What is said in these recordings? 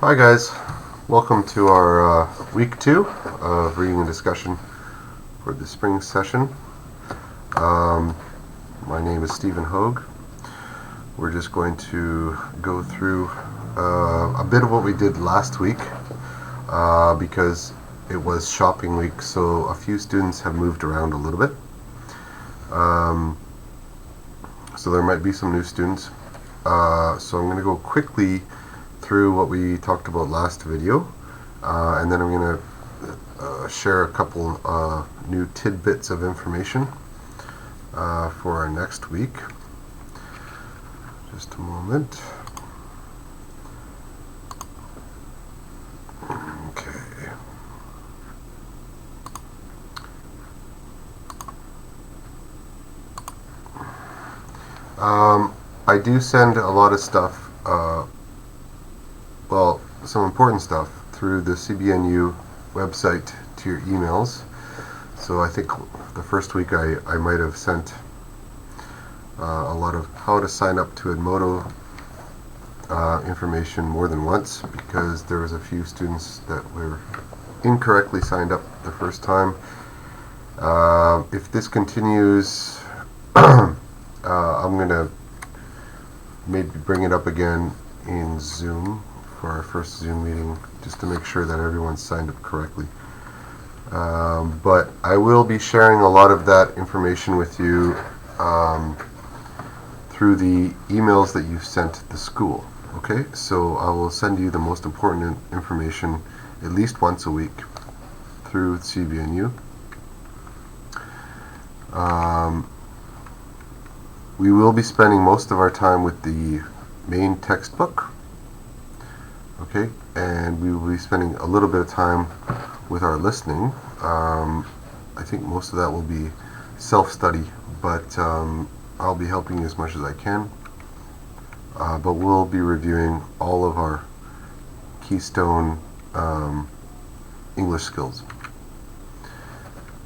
Hi guys, welcome to our week 2 of reading and discussion for the spring session. My name is Stephen Hoag. We're just going to go through a bit of what we did last week because it was shopping week, so a few students have moved around a little bit. So there might be some new students. So I'm going to go quickly through what we talked about last video, and then I'm going to share a couple new tidbits of information for our next week. Just a moment. Okay. I do send a lot of stuff, some important stuff through the CBNU website to your emails. So I think the first week I might have sent a lot of how to sign up to Edmodo information more than once, because there was a few students that were incorrectly signed up the first time. If this continues, I'm going to maybe bring it up again in Zoom for our first Zoom meeting, just to make sure that everyone's signed up correctly. But I will be sharing a lot of that information with you through the emails that you've sent to the school. Okay, so I will send you the most important information at least once a week through CBNU. We will be spending most of our time with the main textbook, okay, and we will be spending a little bit of time with our listening. I think most of that will be self-study, but I'll be helping you as much as I can. But we'll be reviewing all of our keystone English skills.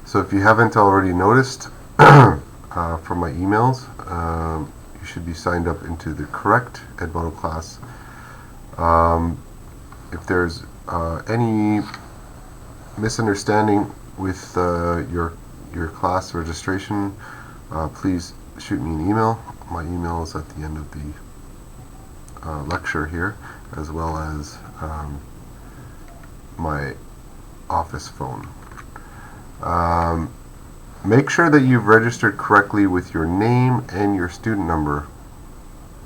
So if you haven't already noticed from my emails, you should be signed up into the correct Edmodo class. If there's any misunderstanding with your class registration, please shoot me an email. My email is at the end of the lecture here, as well as my office phone. Make sure that you've registered correctly with your name and your student number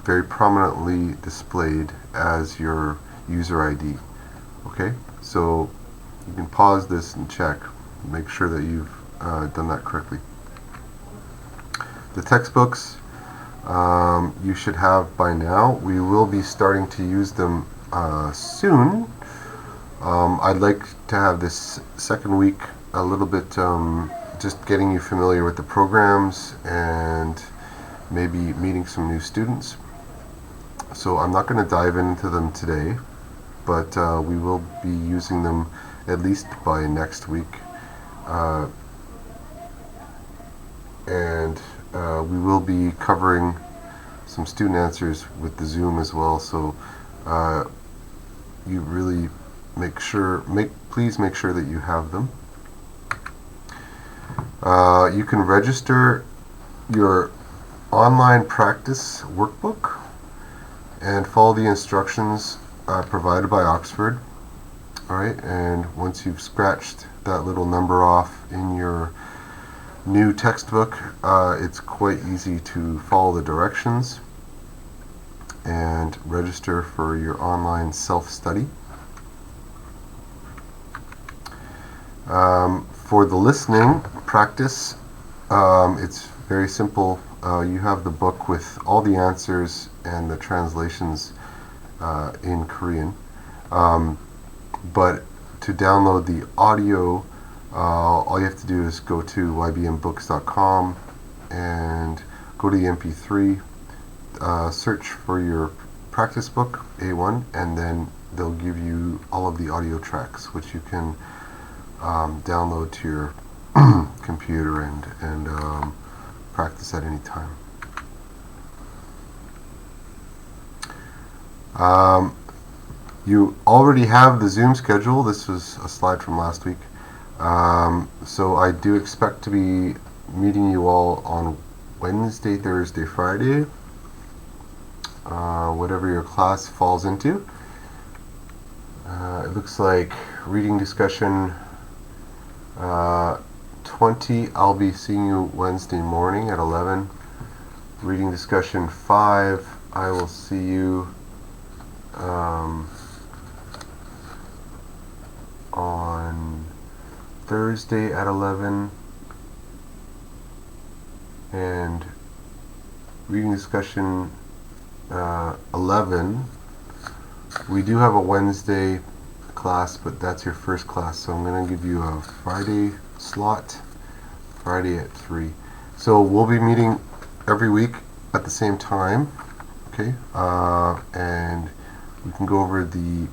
very prominently displayed as your user ID. Okay, so you can pause this and check, make sure that you've done that correctly. The textbooks you should have by now. We will be starting to use them soon. I'd like to have this second week a little bit just getting you familiar with the programs and maybe meeting some new students. So I'm not going to dive into them today, but we will be using them at least by next week. And we will be covering some student answers with the Zoom as well, so you really please make sure that you have them. You can register your online practice workbook and follow the instructions provided by Oxford. Alright, and once you've scratched that little number off in your new textbook, it's quite easy to follow the directions and register for your online self-study. For the listening practice, it's very simple. You have the book with all the answers and the translations in Korean. But to download the audio, all you have to do is go to ybmbooks.com and go to the MP3, search for your practice book, A1, and then they'll give you all of the audio tracks, which you can download to your computer and practice at any time. You already have the Zoom schedule. This was a slide from last week. So I do expect to be meeting you all on Wednesday, Thursday, Friday, whatever your class falls into. It looks like reading discussion 20, I'll be seeing you Wednesday morning at 11. Reading discussion 5, I will see you on Thursday at 11. And reading discussion 11, we do have a Wednesday class, but that's your first class, so I'm going to give you a Friday slot, Friday at 3. So we'll be meeting every week at the same time, okay, and we can go over the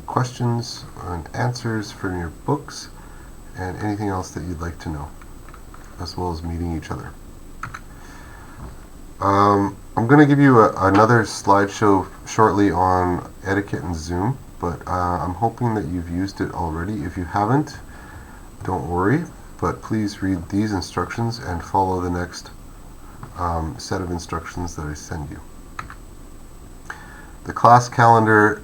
questions and answers from your books and anything else that you'd like to know, as well as meeting each other. I'm going to give you another slideshow shortly on etiquette and Zoom, but I'm hoping that you've used it already. If you haven't, don't worry, but please read these instructions and follow the next set of instructions that I send you. The class calendar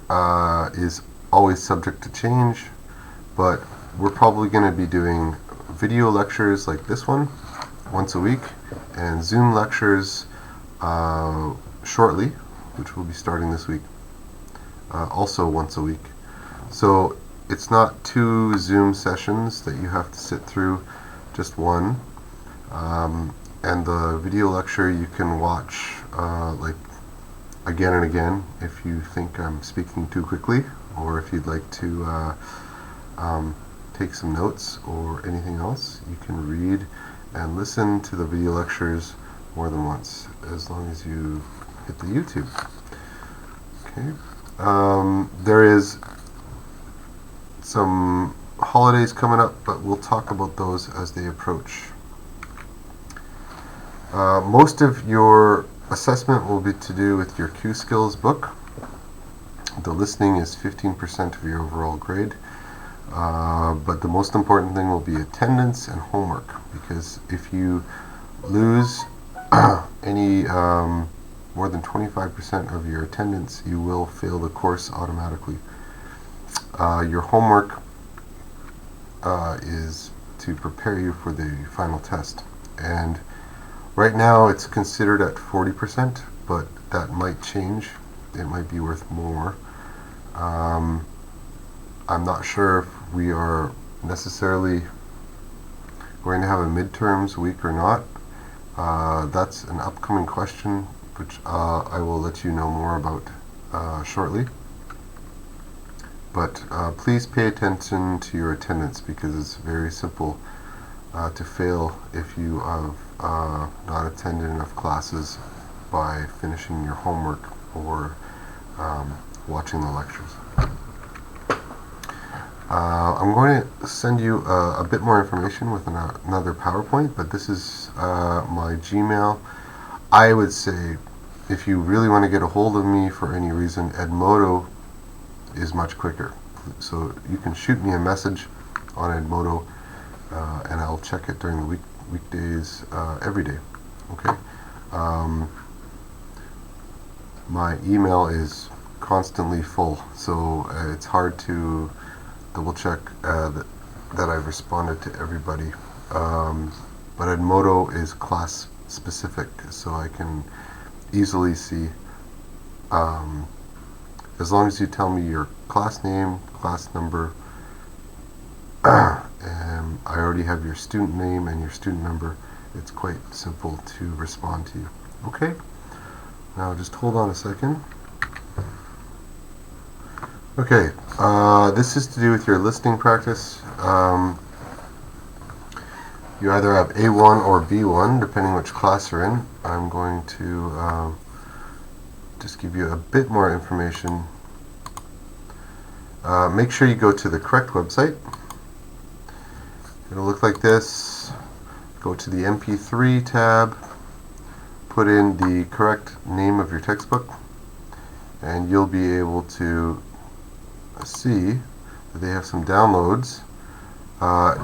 is always subject to change, but we're probably going to be doing video lectures like this one once a week, and Zoom lectures shortly, which will be starting this week, also once a week. So it's not 2 Zoom sessions that you have to sit through, just one. And the video lecture you can watch like again and again if you think I'm speaking too quickly, or if you'd like to take some notes or anything else. You can read and listen to the video lectures more than once, as long as you hit the YouTube. Okay. There is some holidays coming up, but we'll talk about those as they approach. Most of your assessment will be to do with your Q Skills book. The listening is 15% of your overall grade, but the most important thing will be attendance and homework, because if you lose any more than 25% of your attendance, you will fail the course automatically. Your homework is to prepare you for the final test, and right now it's considered at 40%, but that might change. It might be worth more. I'm not sure if we are necessarily going to have a midterms week or not. That's an upcoming question, which I will let you know more about shortly. But please pay attention to your attendance, because it's very simple to fail if you have not attended enough classes by finishing your homework or watching the lectures. I'm going to send you a bit more information with another PowerPoint, but this is my Gmail. I would say, if you really want to get a hold of me for any reason, Edmodo is much quicker. So you can shoot me a message on Edmodo, and I'll check it during the weekdays every day. Okay. My email is constantly full, so it's hard to double check that I've responded to everybody. But Edmodo is class specific, so I can easily see, as long as you tell me your class name, class number, and I already have your student name and your student number. It's quite simple to respond to you. Okay, now just hold on a second. Okay, this is to do with your listening practice. You either have A1 or B1, depending which class you're in. I'm going to just give you a bit more information. Make sure you go to the correct website. It'll look like this. Go to the MP3 tab, put in the correct name of your textbook, and you'll be able to see that they have some downloads.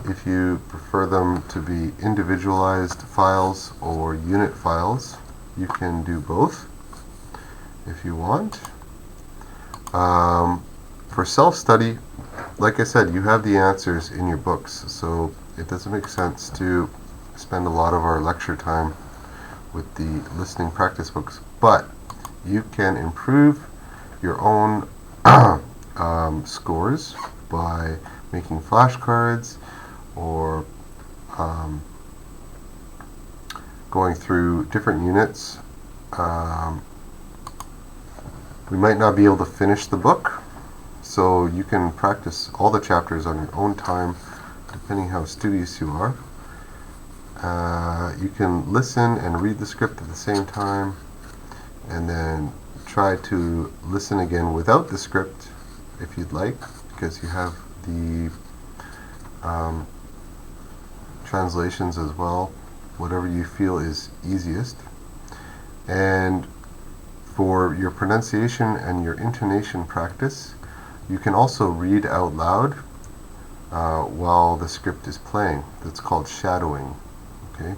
If you prefer them to be individualized files or unit files, you can do both if you want. For self-study, like I said, you have the answers in your books, so it doesn't make sense to spend a lot of our lecture time with the listening practice books, but you can improve your own scores by making flashcards or going through different units. We might not be able to finish the book, so you can practice all the chapters on your own time, depending how studious you are. You can listen and read the script at the same time, and then try to listen again without the script if you'd like, because you have the translations as well, whatever you feel is easiest. And for your pronunciation and your intonation practice, you can also read out loud while the script is playing. That's called shadowing. Okay,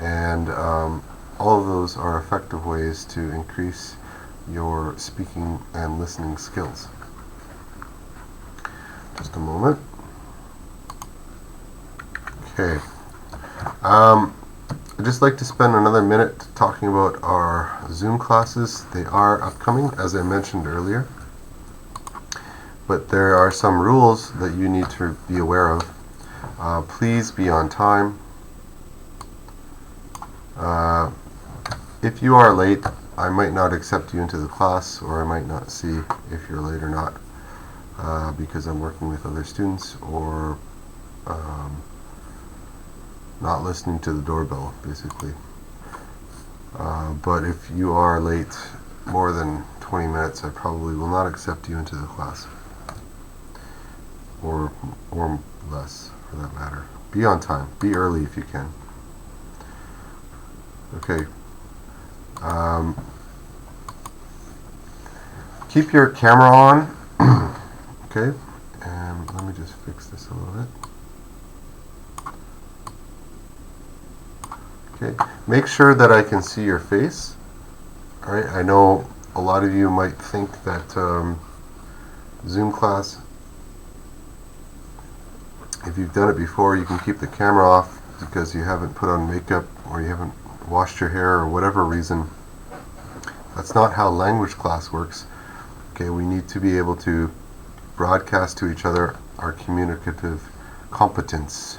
and all of those are effective ways to increase your speaking and listening skills. Just a moment. Okay. I'd just like to spend another minute talking about our Zoom classes. They are upcoming, as I mentioned earlier, but there are some rules that you need to be aware of. Please be on time. If you are late, I might not accept you into the class, or I might not see if you're late or not, because I'm working with other students, or not listening to the doorbell, basically. But if you are late more than 20 minutes, I probably will not accept you into the class, or less, for that matter. Be on time. Be early if you can. Okay. Keep your camera on. Okay. And let me just fix this a little bit. Okay. Make sure that I can see your face. All right. I know a lot of you might think that Zoom class, if you've done it before, you can keep the camera off because you haven't put on makeup or you haven't washed your hair or whatever reason. That's not how language class works. Okay, we need to be able to broadcast to each other our communicative competence,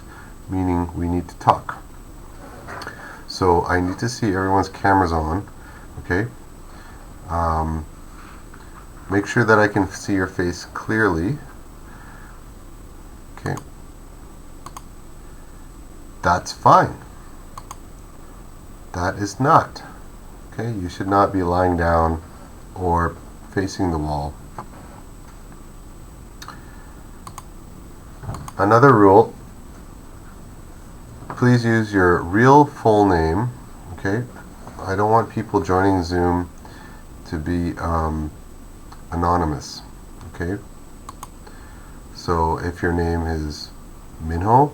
meaning we need to talk. So I need to see everyone's cameras on. Okay. Make sure that I can see your face clearly. Okay. That's fine. That is not. Okay, you should not be lying down or facing the wall. Another rule, please use your real full name. Okay, I don't want people joining Zoom to be anonymous. Okay, so if your name is Minho,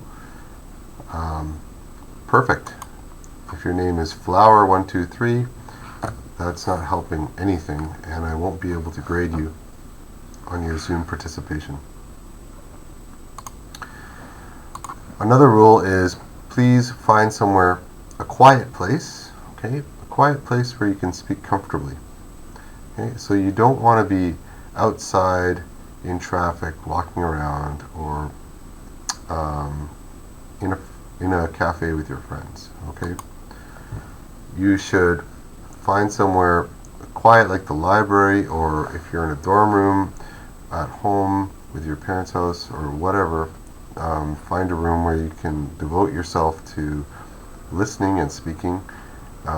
perfect. If your name is Flower123, that's not helping anything, and I won't be able to grade you on your Zoom participation. Another rule is please find somewhere, a quiet place, okay? A quiet place where you can speak comfortably. Okay? So you don't want to be outside in traffic, walking around, or in a cafe with your friends, okay? You should find somewhere quiet like the library, or if you're in a dorm room at home with your parents' house or whatever, find a room where you can devote yourself to listening and speaking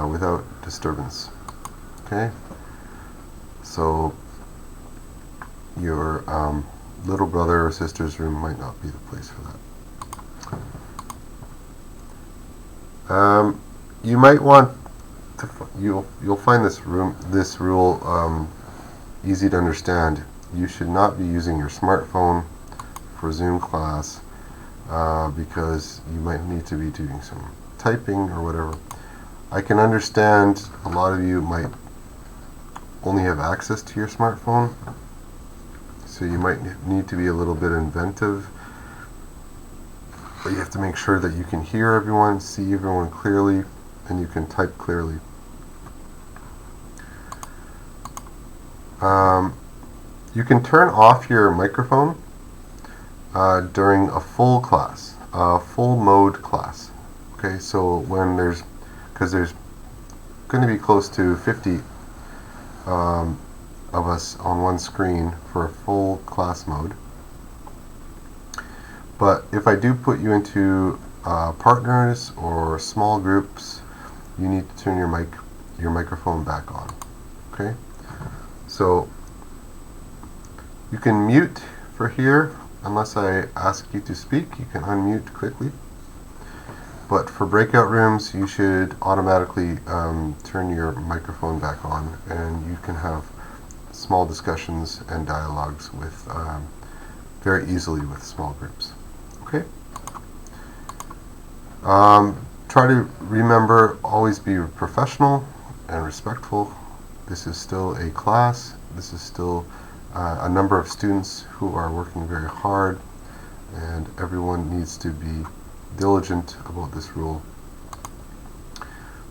without disturbance. Okay? So your little brother or sister's room might not be the place for that. You might want to, you'll find this rule easy to understand. You should not be using your smartphone for Zoom class because you might need to be doing some typing or whatever. I can understand a lot of you might only have access to your smartphone, so you might need to be a little bit inventive, but you have to make sure that you can hear everyone, see everyone clearly, and you can type clearly. You can turn off your microphone during a full class, a full mode class. Okay, so when because there's going to be close to 50 of us on one screen for a full class mode. But if I do put you into partners or small groups, you need to turn your microphone back on. Okay, so you can mute for here unless I ask you to speak. You can unmute quickly. But for breakout rooms, you should automatically turn your microphone back on, and you can have small discussions and dialogues with very easily with small groups. Okay. Try to remember, always be professional and respectful. This is still a class. This is still a number of students who are working very hard, and everyone needs to be diligent about this rule.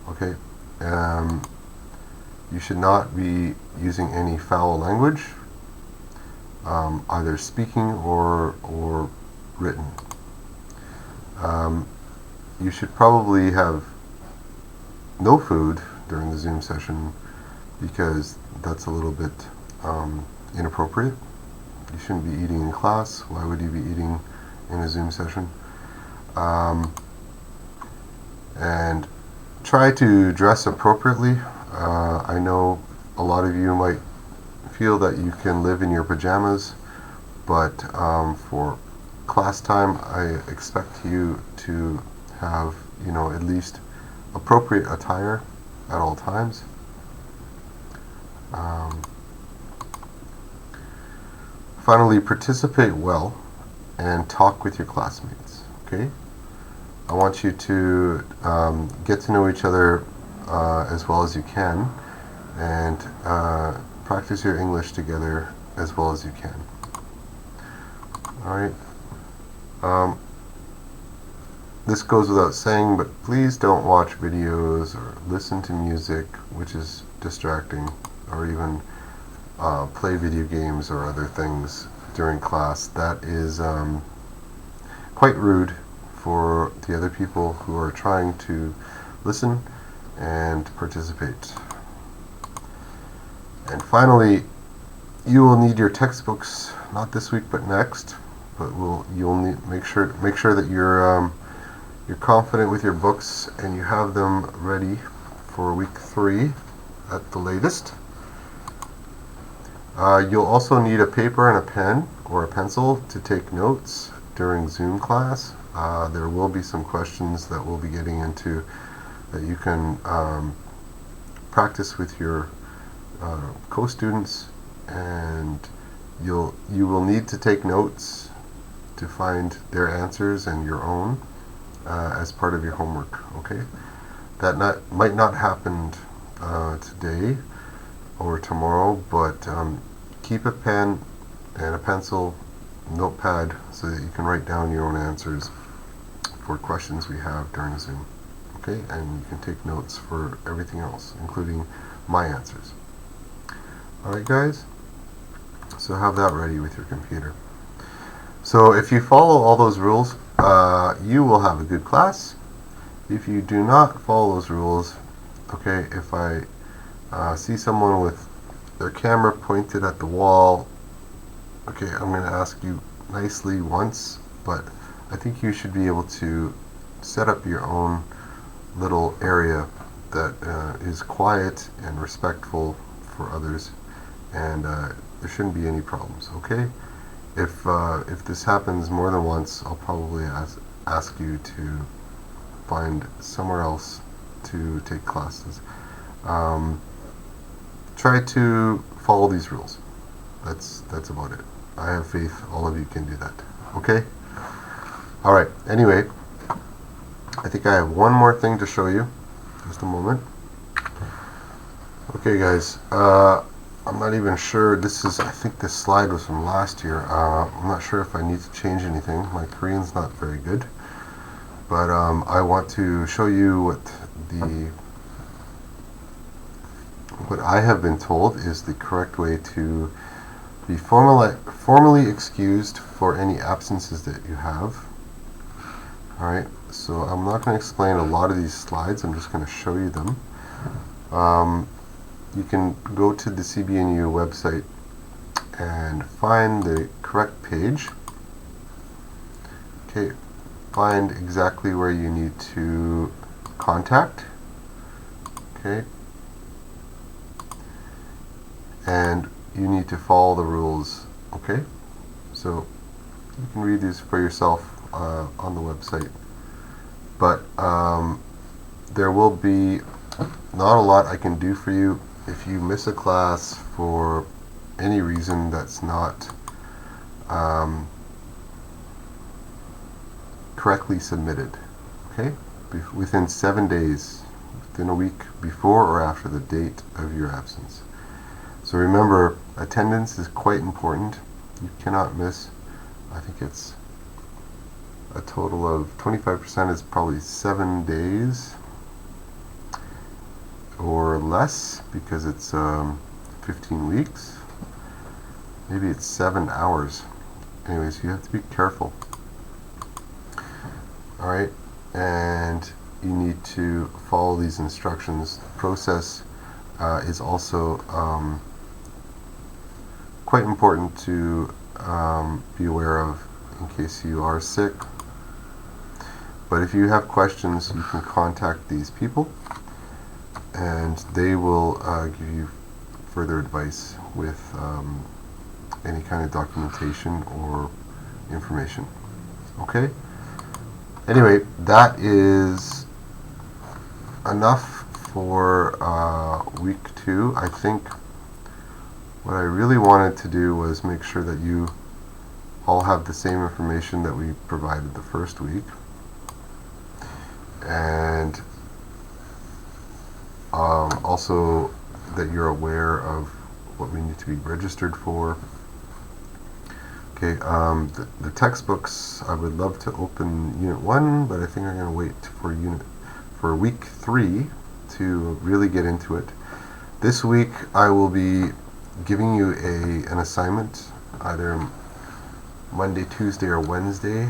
Okay. You should not be using any foul language, either speaking or written. You should probably have no food during the Zoom session because that's a little bit inappropriate. You shouldn't be eating in class. Why would you be eating in a Zoom session? And try to dress appropriately. I know a lot of you might feel that you can live in your pajamas, but for class time, I expect you to have, at least appropriate attire at all times. Finally, participate well and talk with your classmates. Okay, I want you to get to know each other as well as you can, and practice your English together as well as you can. Alright. This goes without saying, but please don't watch videos or listen to music, which is distracting, or even play video games or other things during class. That is quite rude for the other people who are trying to listen and participate. And finally, you will need your textbooks, not this week but next, but you'll need make sure that you're confident with your books and you have them ready for week 3 at the latest. You'll also need a paper and a pen or a pencil to take notes during Zoom class. There will be some questions that we'll be getting into that you can practice with your co-students, and you will need to take notes to find their answers and your own as part of your homework. Okay, that might not happen today or tomorrow, but keep a pen and a pencil, notepad, so that you can write down your own answers for questions we have during Zoom. Okay, and you can take notes for everything else, including my answers. Alright guys, so have that ready with your computer. So if you follow all those rules, you will have a good class. If you do not follow those rules, okay, if I see someone with their camera pointed at the wall, okay, I'm going to ask you nicely once, but I think you should be able to set up your own little area that is quiet and respectful for others, and there shouldn't be any problems. Okay, if this happens more than once, I'll probably ask you to find somewhere else to take classes. Try to follow these rules. That's about it. I have faith all of you can do that. Okay? Alright, anyway, I think I have one more thing to show you. Just a moment. Okay guys, I'm not even sure, I think this slide was from last year. I'm not sure if I need to change anything. My Korean's not very good. But I want to show you what I have been told is the correct way to be formally excused for any absences that you have. Alright, so I'm not going to explain a lot of these slides, I'm just going to show you them. You can go to the CBNU website and find the correct page. Okay, find exactly where you need to contact. Okay, and you need to follow the rules. Okay, so you can read these for yourself on the website, but there will be not a lot I can do for you if you miss a class for any reason that's not correctly submitted. Okay, within 7 days, within a week before or after the date of your absence. So remember, attendance is quite important. You cannot miss. I think it's a total of 25% is probably 7 days or less, because it's 15 weeks. Maybe it's 7 hours. Anyways, you have to be careful. Alright, and you need to follow these instructions. The process is also quite important to be aware of in case you are sick. But if you have questions, you can contact these people and they will give you further advice with any kind of documentation or information. Okay? Anyway, that is enough for week 2. I think what I really wanted to do was make sure that you all have the same information that we provided the first week, and also that you're aware of what we need to be registered for. Okay, the textbooks, I would love to open Unit 1, but I think I'm going to wait for week 3 to really get into it. This week I will be giving you an assignment, either Monday, Tuesday, or Wednesday,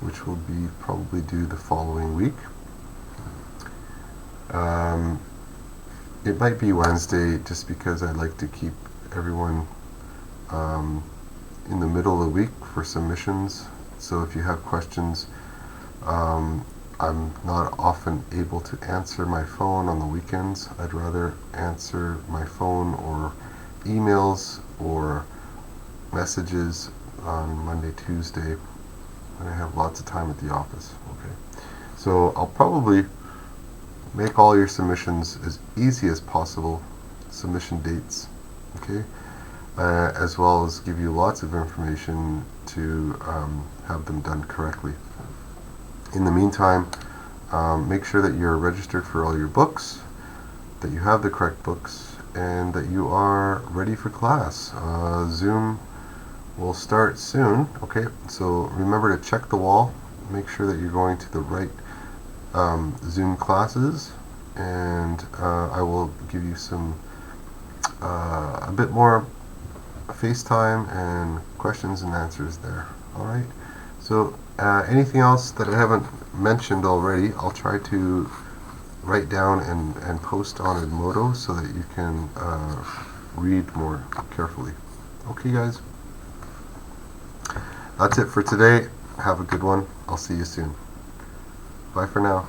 which will be probably due the following week. It might be Wednesday just because I'd like to keep everyone in the middle of the week for submissions. So if you have questions, I'm not often able to answer my phone on the weekends. I'd rather answer my phone or emails or messages on Monday, Tuesday, when I have lots of time at the office. Okay, so I'll probably make all your submissions as easy as possible, submission dates, okay, as well as give you lots of information to have them done correctly. In the meantime, make sure that you're registered for all your books, that you have the correct books, and that you are ready for class. Zoom will start soon. Okay, so remember to check the wall, make sure that you're going to the right Zoom classes, and I will give you some a bit more FaceTime and questions and answers there. Alright, so anything else that I haven't mentioned already, I'll try to write down and post on Edmodo so that you can read more carefully. Okay guys, that's it for today. Have a good one. I'll see you soon. Bye for now.